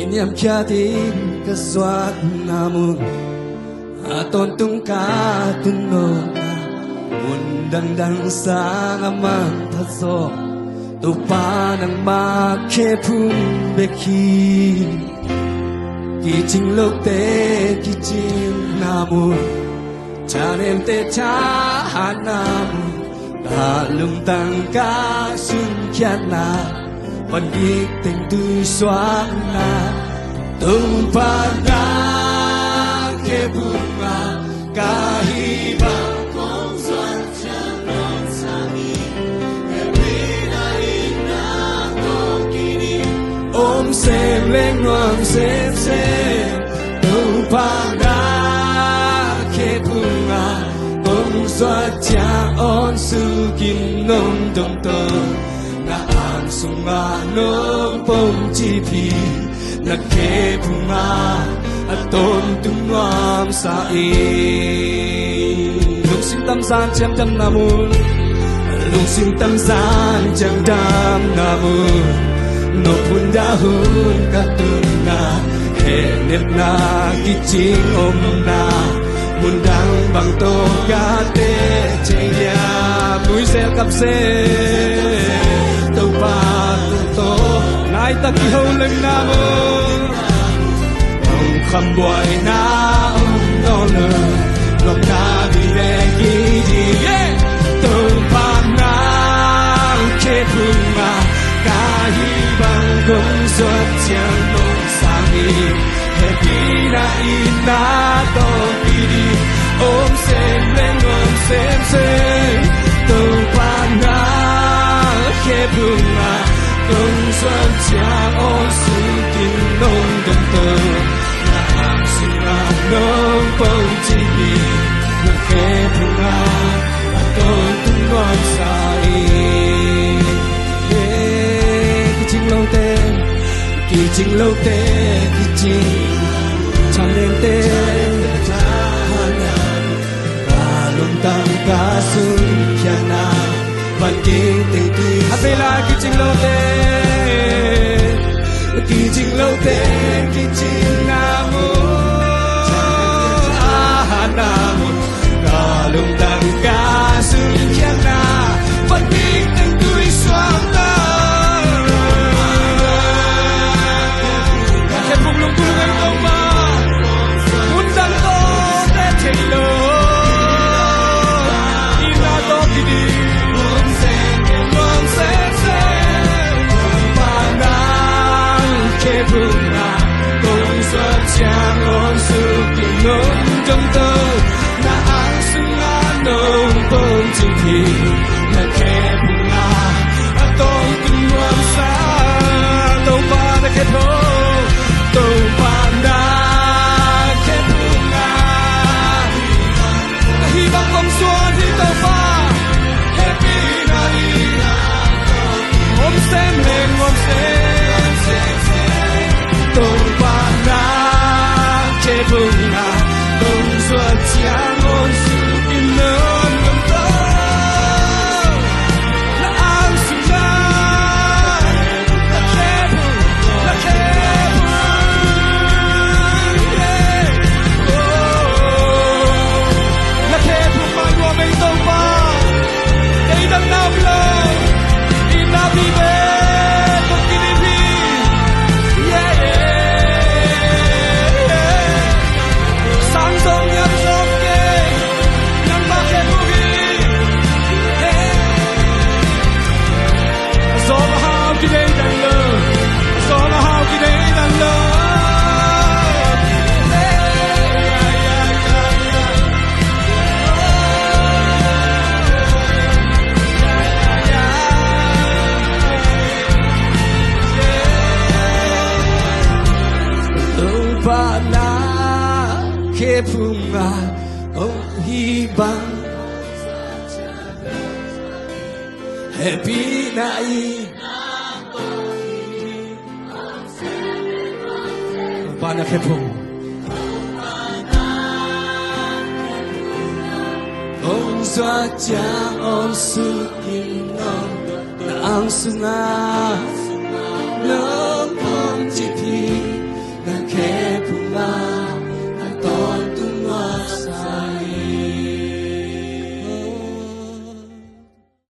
Inyam kiatin kaswat namun Aton tungka tunok na Mundang sang amang taso Tupa ng makepung beki Kijing lokte kijing namun Chanem te chahan namun Halung tangka sunkyat na Pandik ting tu suang na Tumpa na kebunga Kahibang kong suan chanong sangi Ebina ina kokini Om sem leng om sem sem Tumpa na kebunga Kong suan chang on sukin nong dong tong Sunga nong pong jipi Nakebunga Aton tungam sa Lungsing tamsan jam dam namun Lungsing tamsan jam dam namun No pun dahun katunga Henep na kijing om na Mundang bang to kate Cheya Mui sel kapse Tâu ba tâu tô Ngài ta kỳ hâu lưng nam Ông khăm bội na ông nô nơ Ngọc na đi về kỳ gì Tâu ba na Kê phương mà Cả hi bằng công suất chẳng nông sang đi Hẹp đi na in na tô kỳ đi Ôm xem lên ôm xem Tâu ba na Kebunga Kong suan chang on sukin nong dong tơ Na ang sunga nong pong jibi Na kebunga Aton tungom sa Kijing lâu te Kijing lâu te Kijing Chang leng te Chahanan Balong tang ka sun kya na Văn kinh tình tùy Happy life kijing lâu te Kijing lâu te Kijing namu Namu Kalung tang ka sun kya na Văn kinh tình tùy xoang ta Khe phung lung cung anh tông ba Muốn đăng tô te thầy lô Ina to kỳ đi Kebunga Kong suat chang on sukin nong dong tơ Na ang sunga nong pong jipi Na kebunga Atong tungwam sa Tong pa na kebong Tong pa na kebunga Kahibang kong suan di tong pa Happy na ina Om sem leng om sem Tông ba na kebunga Tông suat chang on sukin nong dong tơ Na ang sunga Na kebung Na kebung Na kebung mang wa mei tông ba Day dang na vlog Ina vive Tông kinipi Kebunga Kong hibang Happy na Paano kebung Kong suat chang on sukin nong Na ang sunga